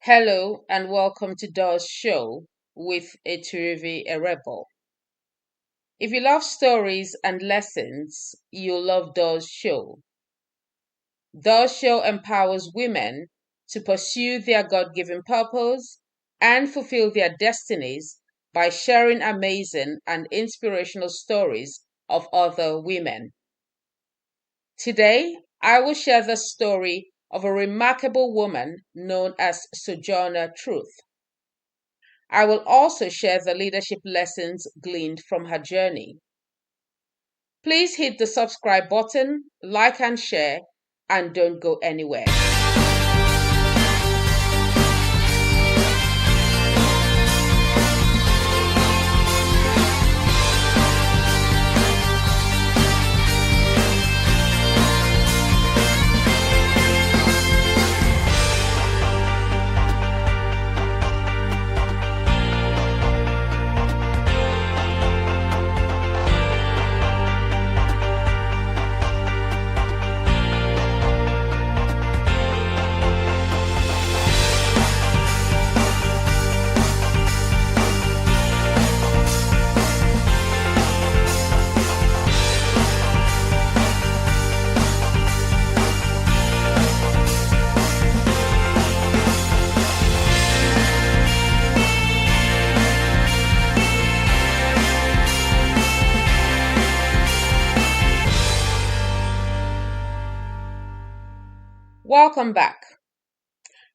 Hello and welcome to DOZ Show with Eturivi Rebel. If you love stories and lessons, you'll love DOZ Show. DOZ Show empowers women to pursue their God-given purpose and fulfill their destinies by sharing amazing and inspirational stories of other women. Today, I will share the story of a remarkable woman known as Sojourner Truth. I will also share the leadership lessons gleaned from her journey. Please hit the subscribe button, like and share, and don't go anywhere. Welcome back.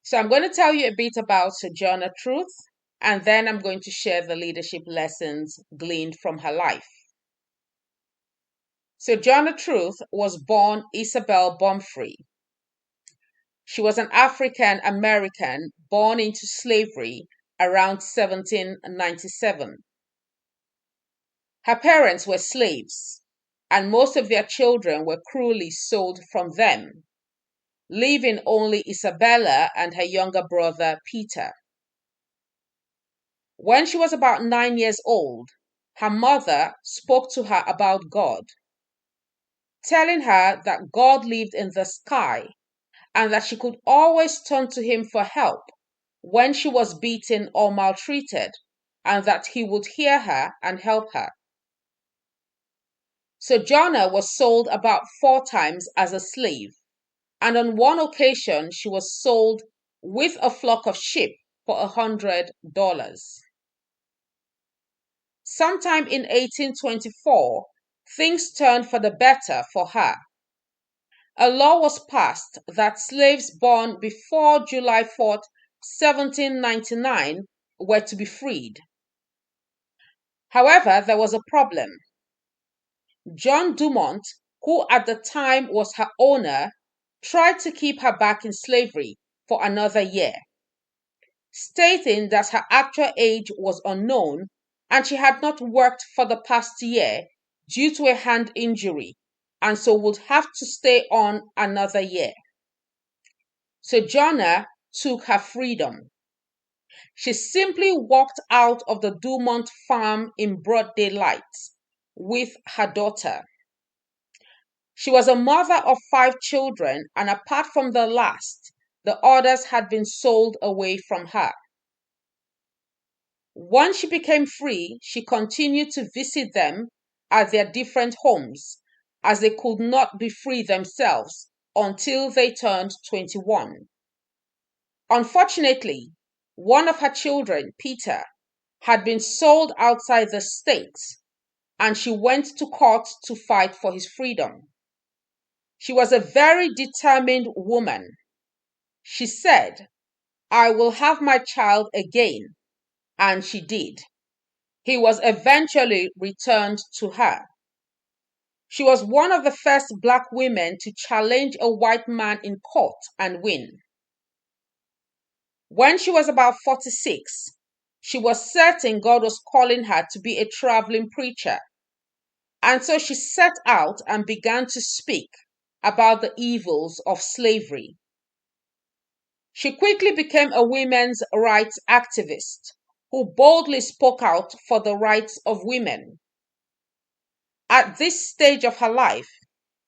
So I'm going to tell you a bit about Sojourner Truth, and then I'm going to share the leadership lessons gleaned from her life. Sojourner Truth was born Isabella Baumfree. She was an African American born into slavery around 1797. Her parents were slaves, and most of their children were cruelly sold from them, leaving only Isabella and her younger brother Peter. When she was about 9 years old, her mother spoke to her about God, telling her that God lived in the sky and that she could always turn to him for help when she was beaten or maltreated, and that he would hear her and help her. Sojourner was sold about 4 times as a slave, and on one occasion she was sold with a flock of sheep for $100. Sometime in 1824, things turned for the better for her. A law was passed that slaves born before July 4th, 1799 were to be freed. However, there was a problem. John Dumont, who at the time was her owner, tried to keep her back in slavery for another year, stating that her actual age was unknown and she had not worked for the past year due to a hand injury and so would have to stay on another year. Sojourner took her freedom. She simply walked out of the Dumont farm in broad daylight with her daughter. She was a mother of 5 children, and apart from the last, the others had been sold away from her. Once she became free, she continued to visit them at their different homes, as they could not be free themselves until they turned 21. Unfortunately, one of her children, Peter, had been sold outside the state, and she went to court to fight for his freedom. She was a very determined woman. She said, "I will have my child again," and she did. He was eventually returned to her. She was one of the first Black women to challenge a white man in court and win. When she was about 46, she was certain God was calling her to be a traveling preacher. And so she set out and began to speak about the evils of slavery. She quickly became a women's rights activist who boldly spoke out for the rights of women. At this stage of her life,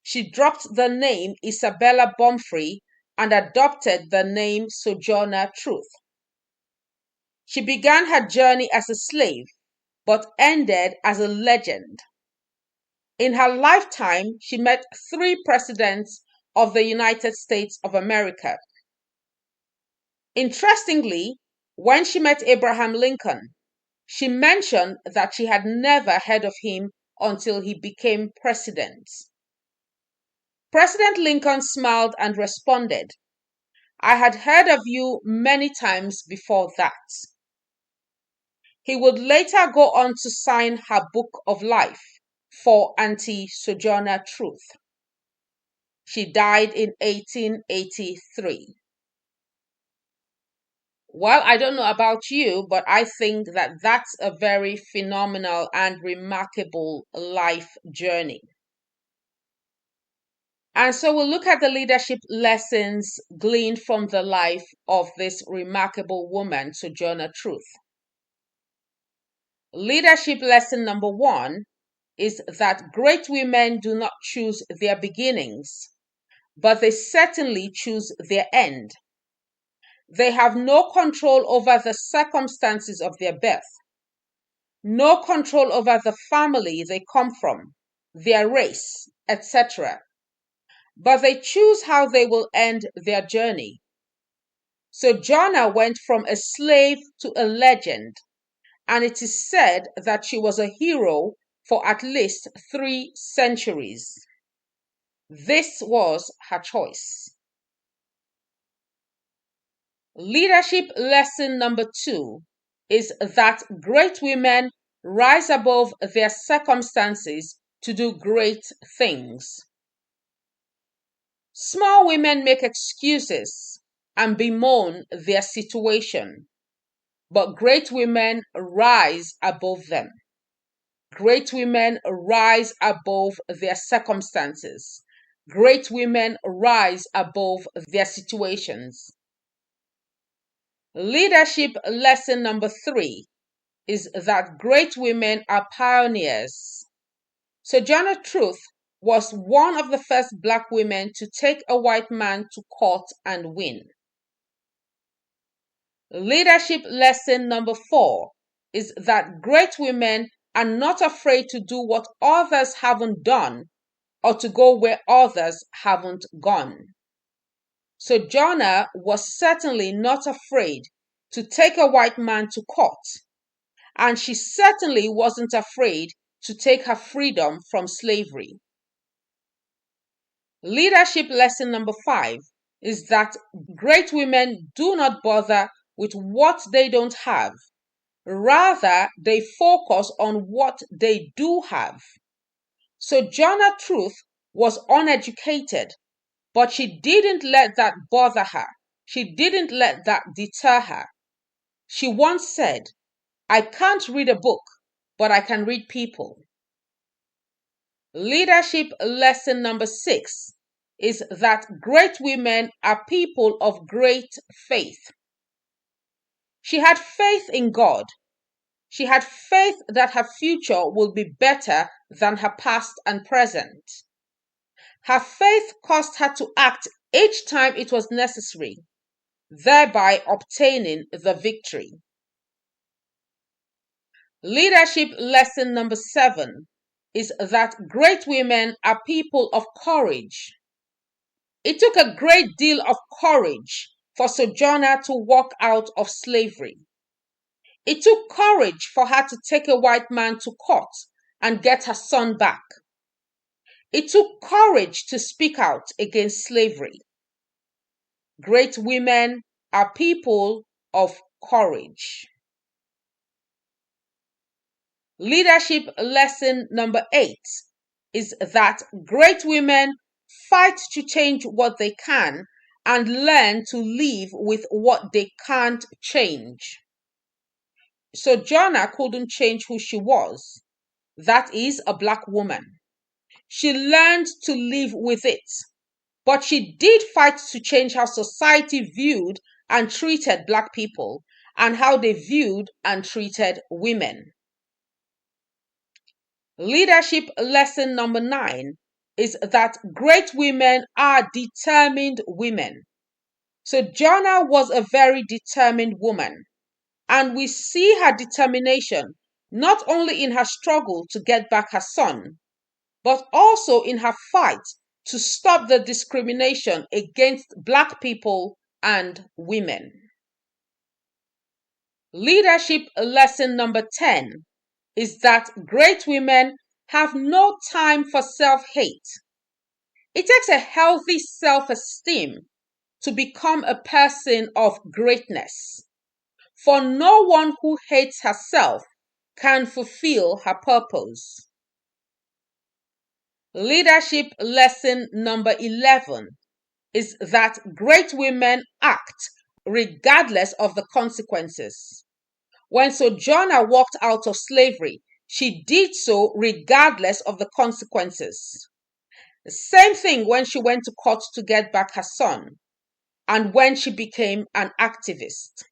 she dropped the name Isabella Baumfree and adopted the name Sojourner Truth. She began her journey as a slave, but ended as a legend. In her lifetime, she met 3 presidents of the United States of America. Interestingly, when she met Abraham Lincoln, she mentioned that she had never heard of him until he became president. President Lincoln smiled and responded, "I had heard of you many times before that." He would later go on to sign her Book of Life for Sojourner Truth. She died in 1883. Well, I don't know about you, but I think that that's a very phenomenal and remarkable life journey. And so we'll look at the leadership lessons gleaned from the life of this remarkable woman, Sojourner Truth. Leadership lesson number 1 is that great women do not choose their beginnings, but they certainly choose their end. They have no control over the circumstances of their birth, no control over the family they come from, their race, etc. But they choose how they will end their journey. Sojourner went from a slave to a legend, and it is said that she was a hero for at least 3 centuries. This was her choice. Leadership lesson number 2 is that great women rise above their circumstances to do great things. Small women make excuses and bemoan their situation, but great women rise above them. Great women rise above their circumstances. Great women rise above their situations. Leadership lesson number 3 is that great women are pioneers. Sojourner Truth was one of the first Black women to take a white man to court and win. Leadership lesson number 4 is that great women are not afraid to do what others haven't done or to go where others haven't gone. Sojourner was certainly not afraid to take a white man to court, and she certainly wasn't afraid to take her freedom from slavery. Leadership lesson number 5 is that great women do not bother with what they don't have. Rather, they focus on what they do have. Sojourner Truth was uneducated, but she didn't let that bother her. She didn't let that deter her. She once said, "I can't read a book, but I can read people." Leadership lesson number 6 is that great women are people of great faith. She had faith in God. She had faith that her future will be better than her past and present. Her faith caused her to act each time it was necessary, thereby obtaining the victory. Leadership lesson number 7 is that great women are people of courage. It took a great deal of courage for Sojourner to walk out of slavery. It took courage for her to take a white man to court and get her son back. It took courage to speak out against slavery. Great women are people of courage. Leadership lesson number 8 is that great women fight to change what they can and learn to live with what they can't change. Sojourner couldn't change who she was. That is a Black woman. She learned to live with it, but she did fight to change how society viewed and treated Black people and how they viewed and treated women. Leadership lesson number 9 is that great women are determined women. Sojourner was a very determined woman, and we see her determination not only in her struggle to get back her son, but also in her fight to stop the discrimination against Black people and women. Leadership lesson number 10 is that great women have no time for self-hate. It takes a healthy self-esteem to become a person of greatness. For no one who hates herself can fulfill her purpose. Leadership lesson number 11 is that great women act regardless of the consequences. When Sojourner walked out of slavery, she did so regardless of the consequences. The same thing when she went to court to get back her son, and when she became an activist.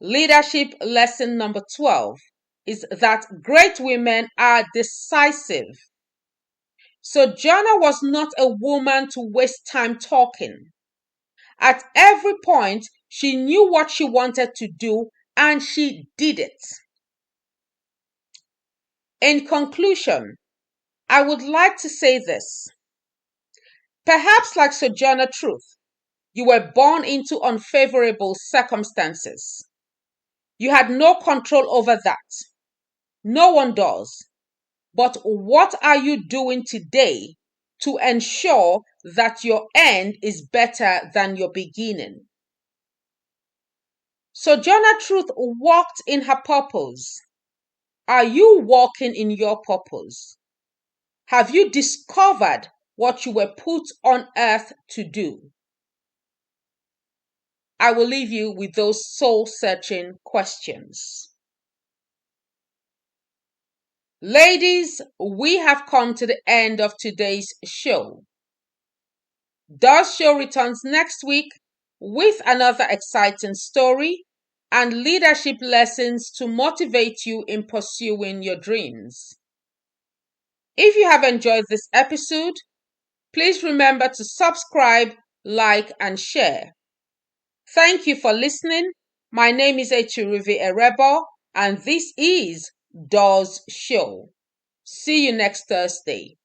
Leadership lesson number 12 is that great women are decisive. Sojourner was not a woman to waste time talking. At every point, she knew what she wanted to do and she did it. In conclusion, I would like to say this. Perhaps like Sojourner Truth, you were born into unfavorable circumstances. You had no control over that. No one does. But what are you doing today to ensure that your end is better than your beginning? Sojourner Truth walked in her purpose. Are you walking in your purpose? Have you discovered what you were put on earth to do? I will leave you with those soul-searching questions. Ladies, we have come to the end of today's show. DOZ Show returns next week with another exciting story and leadership lessons to motivate you in pursuing your dreams. If you have enjoyed this episode, please remember to subscribe, like, and share. Thank you for listening. My name is Echuruvi Erebo, and this is DOZ Show. See you next Thursday.